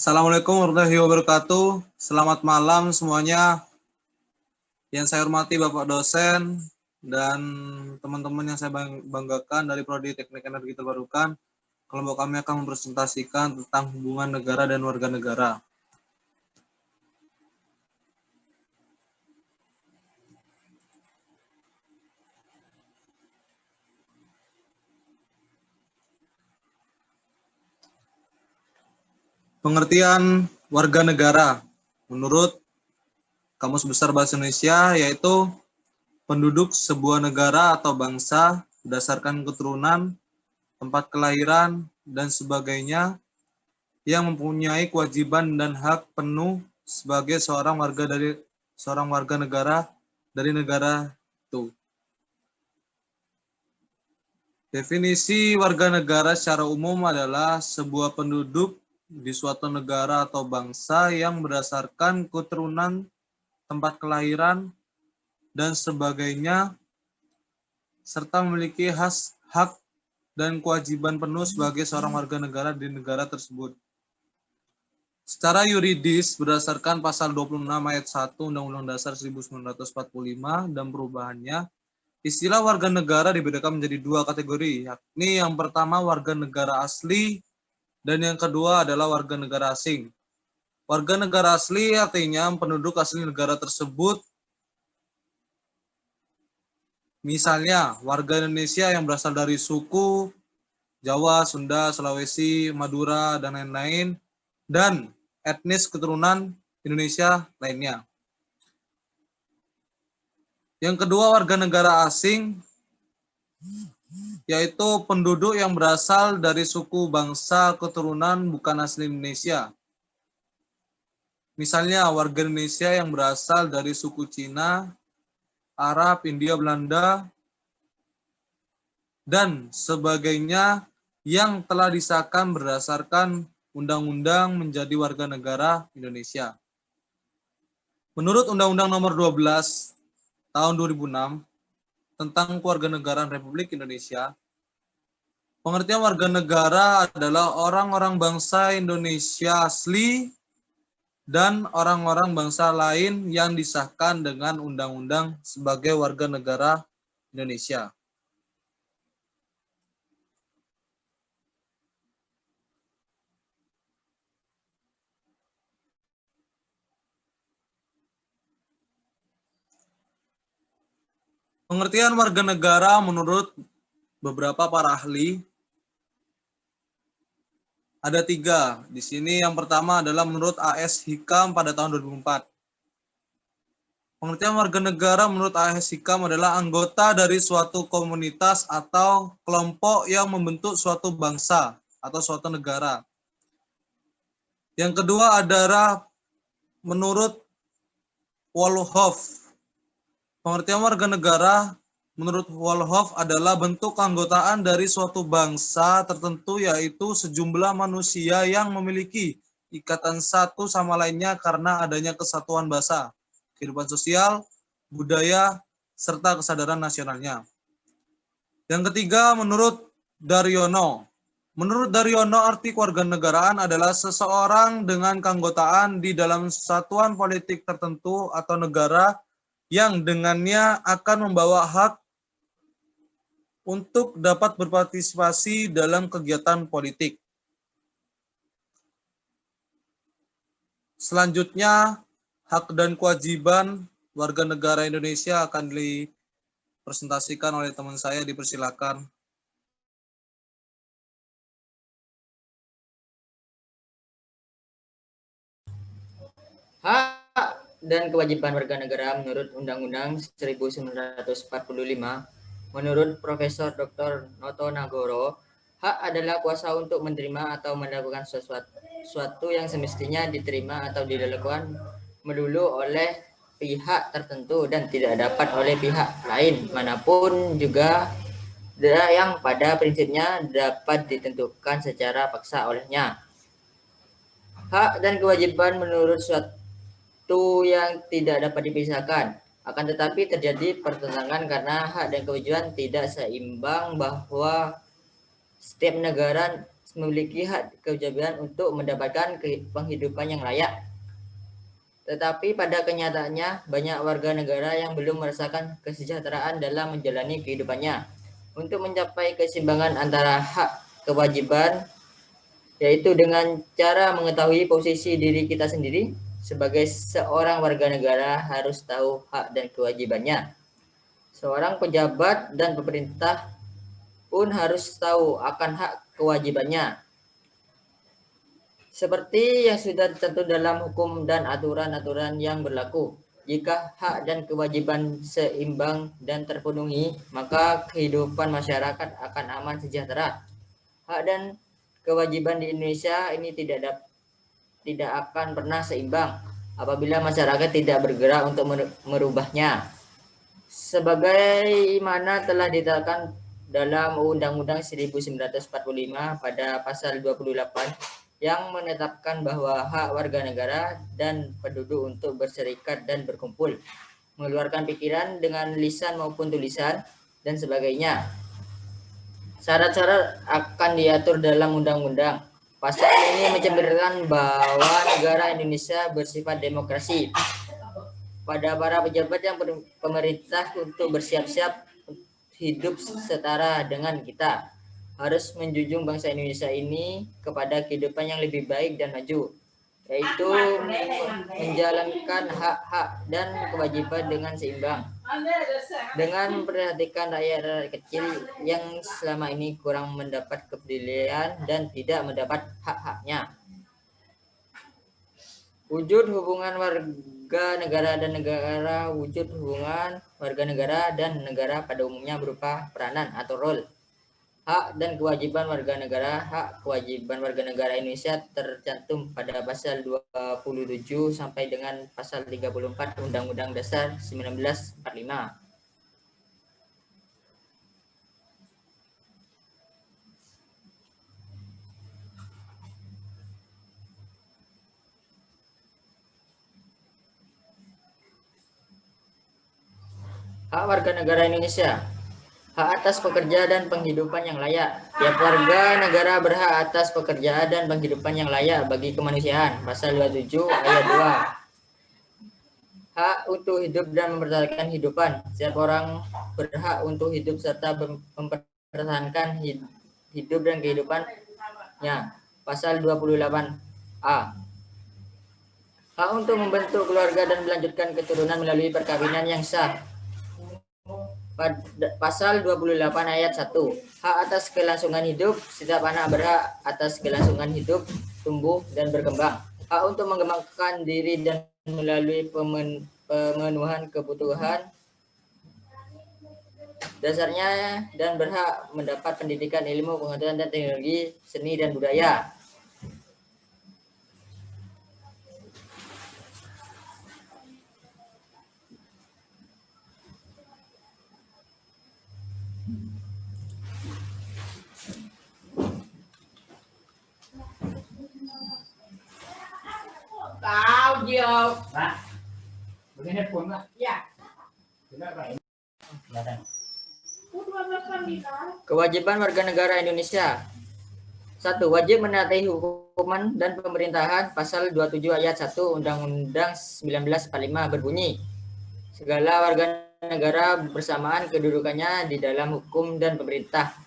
Assalamualaikum warahmatullahi wabarakatuh. Selamat malam semuanya. Yang saya hormati Bapak dosen dan teman-teman yang saya banggakan dari Prodi Teknik Energi Terbarukan. Kelompok kami akan mempresentasikan tentang hubungan negara dan warga negara. Pengertian warga negara menurut Kamus Besar Bahasa Indonesia yaitu penduduk sebuah negara atau bangsa berdasarkan keturunan, tempat kelahiran, dan sebagainya yang mempunyai kewajiban dan hak penuh sebagai seorang warga negara dari negara itu. Definisi warga negara secara umum adalah sebuah penduduk di suatu negara atau bangsa yang berdasarkan keturunan, tempat kelahiran, dan sebagainya, serta memiliki hak dan kewajiban penuh sebagai seorang warga negara di negara tersebut. Secara yuridis, berdasarkan pasal 26 ayat 1 Undang-Undang Dasar 1945 dan perubahannya, istilah warga negara dibedakan menjadi dua kategori, yakni yang pertama warga negara asli dan yang kedua adalah warga negara asing. Warga negara asli artinya penduduk asli negara tersebut. Misalnya, warga Indonesia yang berasal dari suku Jawa, Sunda, Sulawesi, Madura, dan lain-lain, dan etnis keturunan Indonesia lainnya. Yang kedua, warga negara asing, yaitu penduduk yang berasal dari suku bangsa keturunan bukan asli Indonesia. Misalnya, warga Indonesia yang berasal dari suku Cina, Arab, India, Belanda, dan sebagainya yang telah disahkan berdasarkan undang-undang menjadi warga negara Indonesia. Menurut Undang-Undang Nomor 12 Tahun 2006 tentang Kewarganegaraan Republik Indonesia, pengertian warga negara adalah orang-orang bangsa Indonesia asli dan orang-orang bangsa lain yang disahkan dengan undang-undang sebagai warga negara Indonesia. Pengertian warga negara menurut beberapa para ahli ada tiga. Di sini yang pertama adalah menurut A.S. Hikam pada tahun 2004. Pengertian warga negara menurut A.S. Hikam adalah anggota dari suatu komunitas atau kelompok yang membentuk suatu bangsa atau suatu negara. Yang kedua adalah menurut Wolhoff. Pengertian warga negara menurut Wolhoff adalah bentuk keanggotaan dari suatu bangsa tertentu, yaitu sejumlah manusia yang memiliki ikatan satu sama lainnya karena adanya kesatuan bahasa, kehidupan sosial, budaya, serta kesadaran nasionalnya. Yang ketiga, menurut Daryono. Menurut Daryono, arti kewarganegaraan adalah seseorang dengan keanggotaan di dalam satuan politik tertentu atau negara yang dengannya akan membawa hak untuk dapat berpartisipasi dalam kegiatan politik. Selanjutnya, hak dan kewajiban warga negara Indonesia akan dipresentasikan oleh teman saya, dipersilakan. Hak dan kewajiban warga negara menurut Undang-Undang 1945, menurut Profesor Dr. Noto Nagoro, hak adalah kuasa untuk menerima atau melakukan sesuatu yang semestinya diterima atau dilakukan melulu oleh pihak tertentu dan tidak dapat oleh pihak lain manapun juga yang pada prinsipnya dapat ditentukan secara paksa olehnya. Hak dan kewajiban menurut suatu yang tidak dapat dipisahkan. Akan tetapi terjadi pertentangan karena hak dan kewajiban tidak seimbang, bahwa memiliki hak kewajiban untuk mendapatkan penghidupan yang layak. Tetapi pada kenyataannya, banyak warga negara yang belum merasakan kesejahteraan dalam menjalani kehidupannya. Untuk mencapai keseimbangan antara hak kewajiban, yaitu dengan cara mengetahui posisi diri kita sendiri, sebagai seorang warga negara harus tahu hak dan kewajibannya. Seorang pejabat dan pemerintah pun harus tahu akan hak kewajibannya. Seperti yang sudah tertentu dalam hukum dan aturan-aturan yang berlaku, jika hak dan kewajiban seimbang dan terpenuhi, maka kehidupan masyarakat akan aman sejahtera. Hak dan kewajiban di Indonesia ini tidak akan pernah seimbang apabila masyarakat tidak bergerak untuk merubahnya. Sebagaimana telah ditetapkan dalam Undang-Undang 1945 pada pasal 28 yang menetapkan bahwa hak warga negara dan penduduk untuk berserikat dan berkumpul, mengeluarkan pikiran dengan lisan maupun tulisan, dan sebagainya. Syarat-syarat akan diatur dalam undang-undang. Pasal ini mencerminkan bahwa negara Indonesia bersifat demokrasi. Pada para pejabat yang pemerintah untuk bersiap-siap hidup setara dengan kita, harus menjunjung bangsa Indonesia ini kepada kehidupan yang lebih baik dan maju, yaitu menjalankan hak-hak dan kewajiban dengan seimbang, dengan memperhatikan rakyat kecil yang selama ini kurang mendapat kepedulian dan tidak mendapat hak-haknya. Wujud hubungan warga negara dan negara. Wujud hubungan warga negara dan negara pada umumnya berupa peranan atau role. Hak dan kewajiban warga negara. Hak kewajiban warga negara Indonesia tercantum pada pasal 27 sampai dengan pasal 34 Undang-Undang Dasar 1945. Hak warga negara Indonesia. Hak atas pekerjaan dan penghidupan yang layak. Tiap warga negara berhak atas pekerjaan dan penghidupan yang layak bagi kemanusiaan. Pasal 27 ayat 2. Hak untuk hidup dan mempertahankan kehidupan. Setiap orang berhak untuk hidup serta mempertahankan hidup dan kehidupannya. Pasal 28A. Hak untuk membentuk keluarga dan melanjutkan keturunan melalui perkawinan yang sah. Pasal 28 ayat 1. Hak atas kelangsungan hidup. Setiap anak berhak atas kelangsungan hidup, tumbuh, dan berkembang. Hak untuk mengembangkan diri dan melalui pemenuhan kebutuhan dasarnya, dan berhak mendapat pendidikan, ilmu, pengetahuan, dan teknologi, seni, dan budaya. Tao nhiều. Dạ. Bữa nay cuốn ạ. Dạ. Kewajiban warga negara Indonesia. 1. Wajib menaati hukuman dan pemerintahan. Pasal 27 ayat 1 Undang-Undang 1945 berbunyi, segala warga negara bersamaan kedudukannya di dalam hukum dan pemerintah,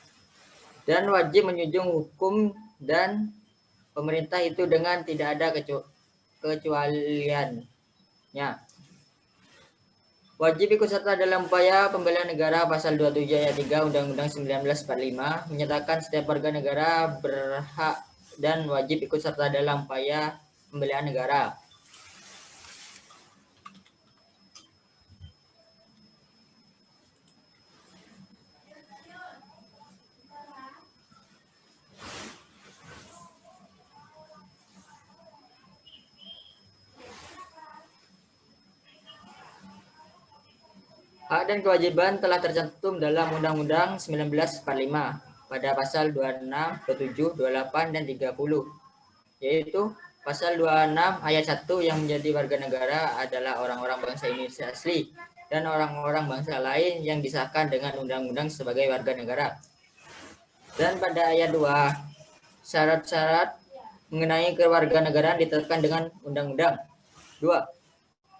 dan wajib menjunjung hukum dan pemerintah itu dengan tidak ada kecualiannya. Wajib ikut serta dalam upaya pembelian negara. Pasal 27 ayat 3 Undang-Undang 1945 menyatakan setiap warga negara berhak dan wajib ikut serta dalam upaya pembelian negara. Hak dan kewajiban telah tercantum dalam Undang-Undang 1945 pada pasal 26, 27, 28, dan 30, yaitu pasal 26 ayat 1 yang menjadi warga negara adalah orang-orang bangsa Indonesia asli dan orang-orang bangsa lain yang disahkan dengan undang-undang sebagai warga negara. Dan pada ayat 2, Syarat-syarat mengenai kewarganegaraan ditetapkan dengan undang-undang. 2.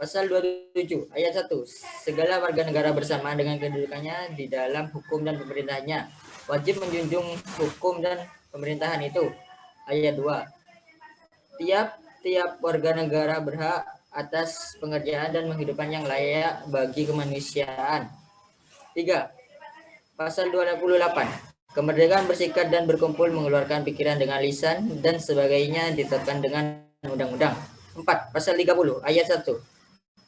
Pasal 27 ayat 1. Segala warga negara bersamaan dengan kedudukannya di dalam hukum dan pemerintahnya wajib menjunjung hukum dan pemerintahan itu. Ayat 2. Tiap-tiap warga negara berhak atas pengerjaan dan penghidupan yang layak bagi kemanusiaan. 3. Pasal 28. Kemerdekaan bersikap dan berkumpul, mengeluarkan pikiran dengan lisan dan sebagainya ditetapkan dengan undang-undang. 4. Pasal 30 ayat 1.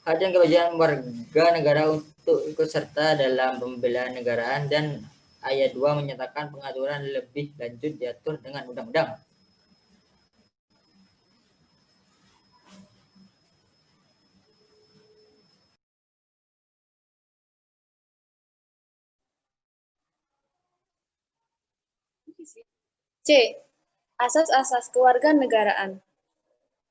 Hak dan kewajiban warga negara untuk ikut serta dalam pembelaan negaraan, dan ayat 2 menyatakan pengaturan lebih lanjut diatur dengan undang-undang. C. Asas-asas kewarganegaraan.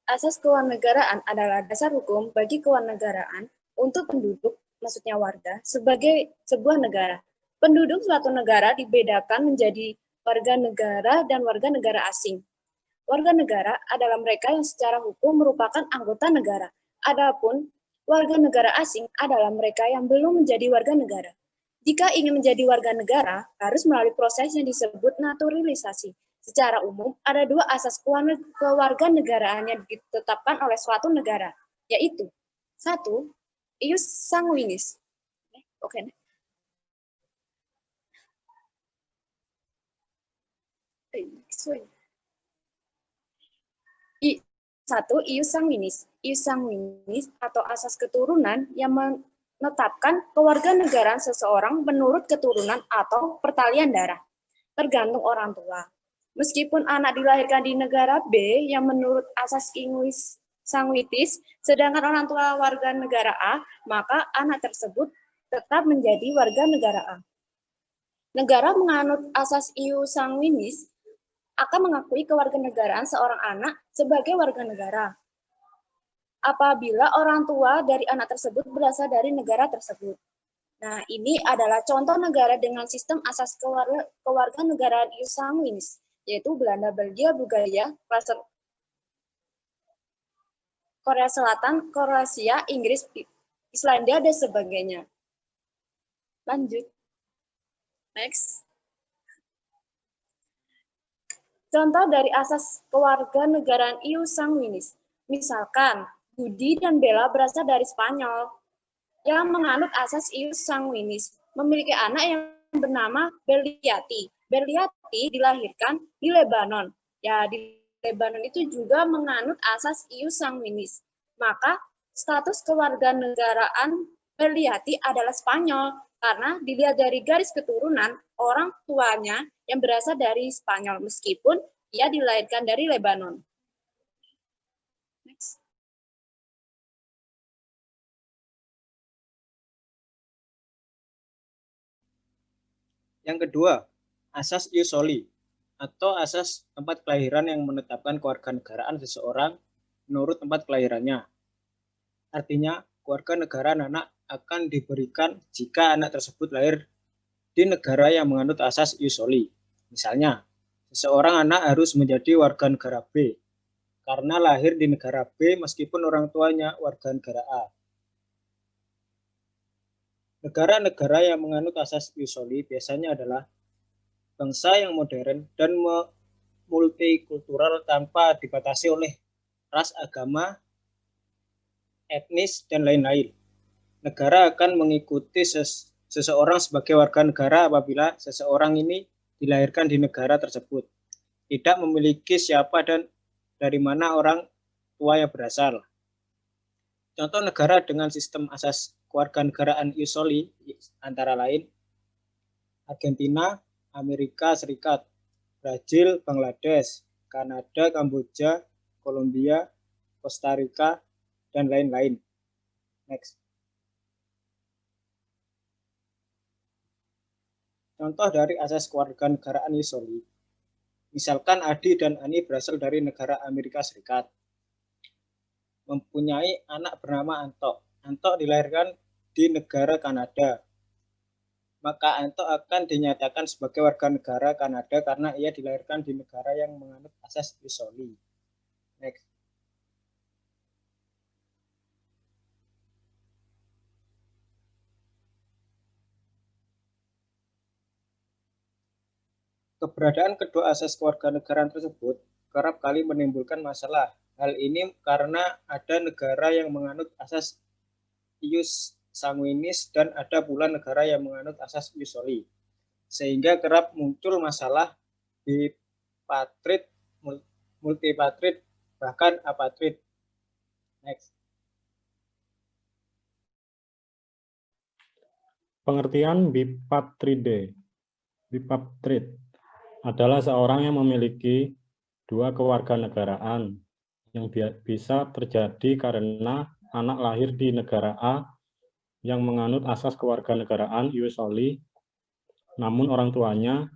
Asas kewarganegaraan adalah dasar hukum bagi kewarganegaraan untuk penduduk, maksudnya warga, sebagai sebuah negara. Penduduk suatu negara dibedakan menjadi warga negara dan warga negara asing. Warga negara adalah mereka yang secara hukum merupakan anggota negara. Adapun warga negara asing adalah mereka yang belum menjadi warga negara. Jika ingin menjadi warga negara, harus melalui proses yang disebut naturalisasi. Secara umum, ada dua asas kewarganegaraan yang ditetapkan oleh suatu negara, yaitu 1. Ius sanguinis. Oke. Satu, ius sanguinis. Ius sanguinis atau asas keturunan yang menetapkan kewarganegaraan seseorang menurut keturunan atau pertalian darah, tergantung orang tua. Meskipun anak dilahirkan di negara B yang menurut asas ius sanguinis, sedangkan orang tua warga negara A, maka anak tersebut tetap menjadi warga negara A. Negara menganut asas ius sanguinis akan mengakui kewarganegaraan seorang anak sebagai warga negara apabila orang tua dari anak tersebut berasal dari negara tersebut. Nah, ini adalah contoh negara dengan sistem asas kewarganegaraan ius sanguinis, yaitu Belanda, Belgia, Bulgaria, Korea Selatan, Kroasia, Inggris, Islandia, dan sebagainya. Lanjut. Next. Contoh dari asas kewarganegaraan ius sanguinis. Misalkan, Budi dan Bella berasal dari Spanyol yang menganut asas ius sanguinis, memiliki anak yang bernama Berliati. Berliati dilahirkan di Lebanon. Ya, di Lebanon itu juga menganut asas ius sanguinis. Maka status kewarganegaraan Berliati adalah Spanyol karena dilihat dari garis keturunan orang tuanya yang berasal dari Spanyol meskipun ia dilahirkan dari Lebanon. Next. Yang kedua, asas ius soli atau asas tempat kelahiran yang menetapkan kewarganegaraan seseorang menurut tempat kelahirannya. Artinya, kewarganegaraan anak akan diberikan jika anak tersebut lahir di negara yang menganut asas ius soli. Misalnya, seseorang anak harus menjadi warga negara B karena lahir di negara B meskipun orang tuanya warga negara A. Negara-negara yang menganut asas ius soli biasanya adalah bangsa yang modern dan multikultural tanpa dibatasi oleh ras, agama, etnis, dan lain-lain. Negara akan mengikuti seseorang sebagai warga negara apabila seseorang ini dilahirkan di negara tersebut, tidak memiliki siapa dan dari mana orang tua yang berasal. Contoh negara dengan sistem asas kewarganegaraan ius soli antara lain Argentina, Amerika Serikat, Brazil, Bangladesh, Kanada, Kamboja, Kolombia, Costa Rica, dan lain-lain. Next. Contoh dari asas kewarganegaraan ius soli. Misalkan Adi dan Ani berasal dari negara Amerika Serikat. Mempunyai anak bernama Anto. Anto dilahirkan di negara Kanada. maka Anto akan dinyatakan sebagai warga negara Kanada karena ia dilahirkan di negara yang menganut asas ius soli. Next. Keberadaan kedua asas kewarganegaraan tersebut kerap kali menimbulkan masalah. Hal ini karena ada negara yang menganut asas ius sanguinis dan ada pula negara yang menganut asas ius soli. Sehingga kerap muncul masalah bipatrid, multipatrid, bahkan apatrid. Next. Pengertian bipatrid adalah seorang yang memiliki dua kewarganegaraan yang bisa terjadi karena anak lahir di negara A yang menganut asas kewarganegaraan ius soli, namun orang tuanya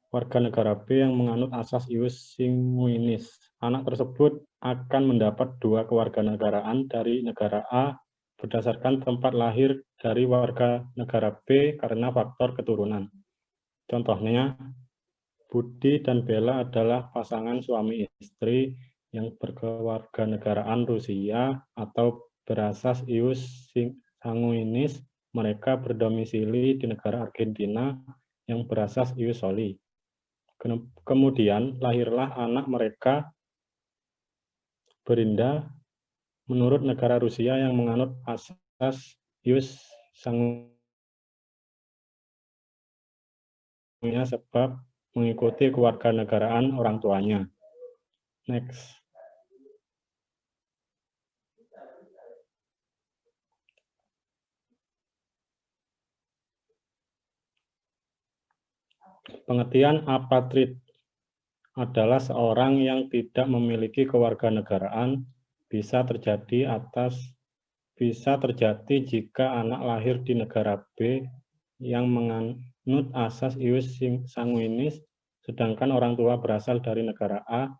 warga negara B yang menganut asas ius sanguinis. Anak tersebut akan mendapat dua kewarganegaraan dari negara A berdasarkan tempat lahir dari warga negara B karena faktor keturunan. Contohnya, Budi dan Bella adalah pasangan suami istri yang berkewarganegaraan Rusia atau berasas ius sanguinis. Mereka berdomisili di negara Argentina yang berasas ius soli. Kemudian lahirlah anak mereka Berinda menurut negara Rusia yang menganut asas ius sanguinis sebab mengikuti kewarganegaraan orang tuanya. Next. Pengertian apatrid adalah seorang yang tidak memiliki kewarganegaraan bisa terjadi jika anak lahir di negara B yang menganut asas ius sanguinis, sedangkan orang tua berasal dari negara A.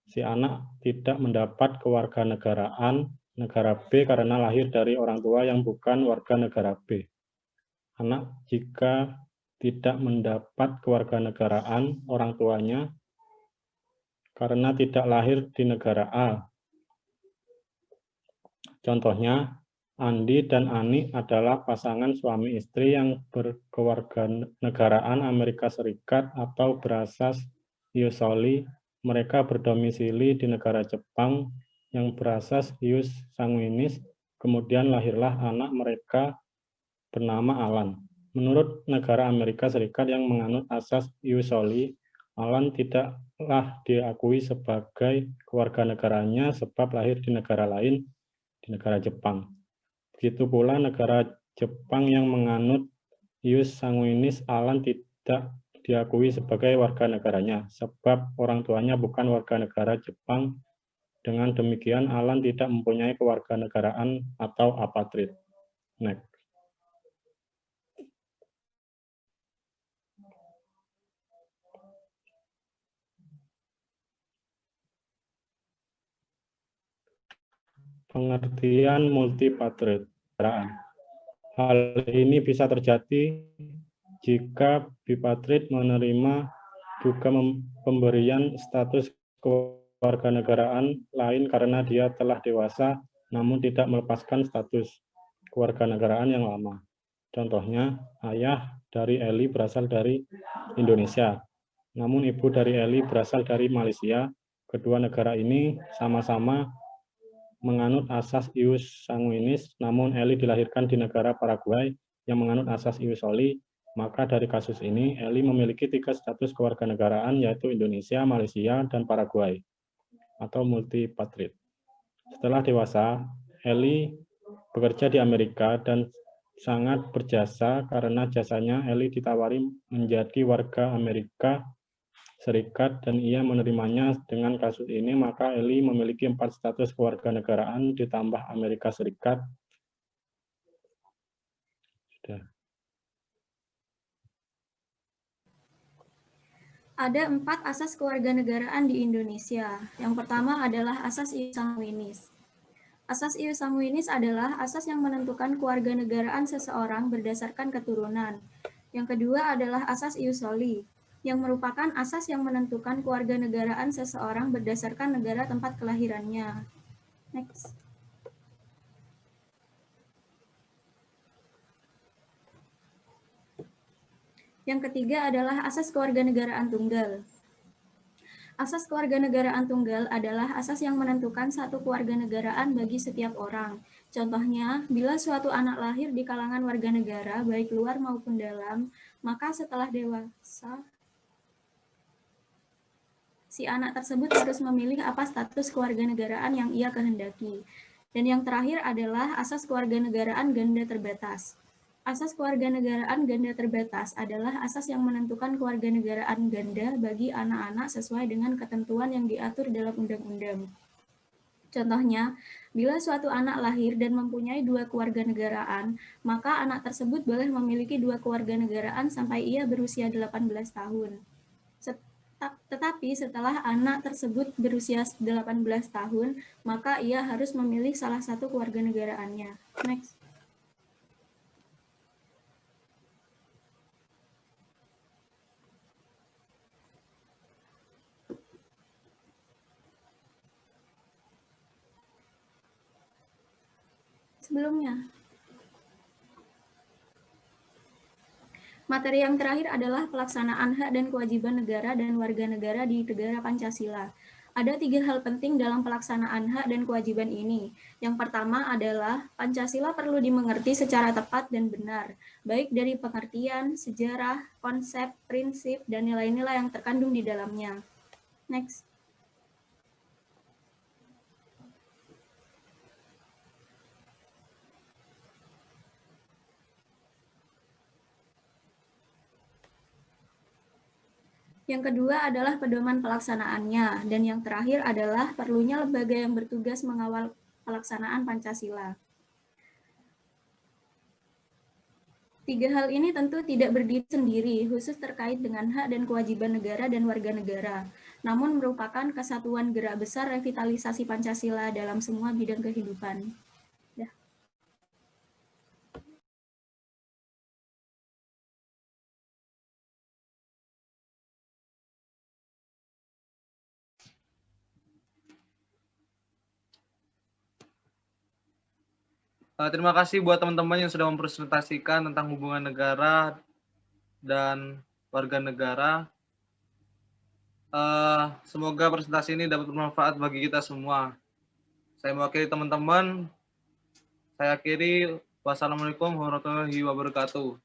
Si anak tidak mendapat kewarganegaraan negara B karena lahir dari orang tua yang bukan warga negara B. Anak jika tidak mendapat kewarganegaraan orang tuanya karena tidak lahir di negara A. Contohnya, Andi dan Ani adalah pasangan suami istri yang berkewarganegaraan Amerika Serikat atau berasas ius soli. Mereka berdomisili di negara Jepang yang berasas ius sanguinis. Kemudian lahirlah anak mereka bernama Alan. Menurut negara Amerika Serikat yang menganut asas ius soli, Alan tidaklah diakui sebagai kewarganegaranya sebab lahir di negara lain, di negara Jepang. Begitu pula negara Jepang yang menganut ius sanguinis, Alan tidak diakui sebagai warga negaranya sebab orang tuanya bukan warga negara Jepang. Dengan demikian, Alan tidak mempunyai kewarganegaraan atau apatrid. Next. Pengertian multipatrid. Hal ini bisa terjadi jika bipatrid menerima juga pemberian status kewarganegaraan lain karena dia telah dewasa namun tidak melepaskan status kewarganegaraan yang lama. Contohnya, ayah dari Eli berasal dari Indonesia, namun ibu dari Eli berasal dari Malaysia. Kedua negara ini sama-sama menganut asas ius sanguinis, namun Eli dilahirkan di negara Paraguay yang menganut asas ius soli. Maka dari kasus ini, Eli memiliki 3 status kewarganegaraan, yaitu Indonesia, Malaysia, dan Paraguay, atau multipatrid. Setelah dewasa, Eli bekerja di Amerika dan sangat berjasa. Karena jasanya, Eli ditawari menjadi warga Amerika Serikat dan ia menerimanya. Dengan kasus ini, maka Eli memiliki 4 status kewarganegaraan ditambah Amerika Serikat. Sudah. Ada 4 asas kewarganegaraan di Indonesia. Yang pertama adalah asas ius sanguinis. Asas ius sanguinis adalah asas yang menentukan kewarganegaraan seseorang berdasarkan keturunan. Yang kedua adalah asas ius soli, yang merupakan asas yang menentukan kewarganegaraan seseorang berdasarkan negara tempat kelahirannya. Next. Yang ketiga adalah asas kewarganegaraan tunggal. Asas kewarganegaraan tunggal adalah asas yang menentukan satu kewarganegaraan bagi setiap orang. Contohnya, bila suatu anak lahir di kalangan warga negara, baik luar maupun dalam, maka setelah dewasa, si anak tersebut harus memilih apa status kewarganegaraan yang ia kehendaki. Dan yang terakhir adalah asas kewarganegaraan ganda terbatas. Asas kewarganegaraan ganda terbatas adalah asas yang menentukan kewarganegaraan ganda bagi anak-anak sesuai dengan ketentuan yang diatur dalam undang-undang. Contohnya, bila suatu anak lahir dan mempunyai 2 kewarganegaraan, maka anak tersebut boleh memiliki 2 kewarganegaraan sampai ia berusia 18 tahun. Tetapi setelah anak tersebut berusia 18 tahun, maka ia harus memilih salah satu kewarganegaraannya. Next. Sebelumnya. Materi yang terakhir adalah pelaksanaan hak dan kewajiban negara dan warga negara di negara Pancasila. Ada 3 hal penting dalam pelaksanaan hak dan kewajiban ini. Yang pertama adalah Pancasila perlu dimengerti secara tepat dan benar, baik dari pengertian, sejarah, konsep, prinsip, dan nilai-nilai yang terkandung di dalamnya. Next. Yang kedua adalah pedoman pelaksanaannya, dan yang terakhir adalah perlunya lembaga yang bertugas mengawal pelaksanaan Pancasila. 3 hal ini tentu tidak berdiri sendiri, khusus terkait dengan hak dan kewajiban negara dan warga negara, namun merupakan kesatuan gerak besar revitalisasi Pancasila dalam semua bidang kehidupan. Terima kasih buat teman-teman yang sudah mempresentasikan tentang hubungan negara dan warga negara. Semoga presentasi ini dapat bermanfaat bagi kita semua. Saya mewakili teman-teman. Saya akhiri. Wassalamualaikum warahmatullahi wabarakatuh.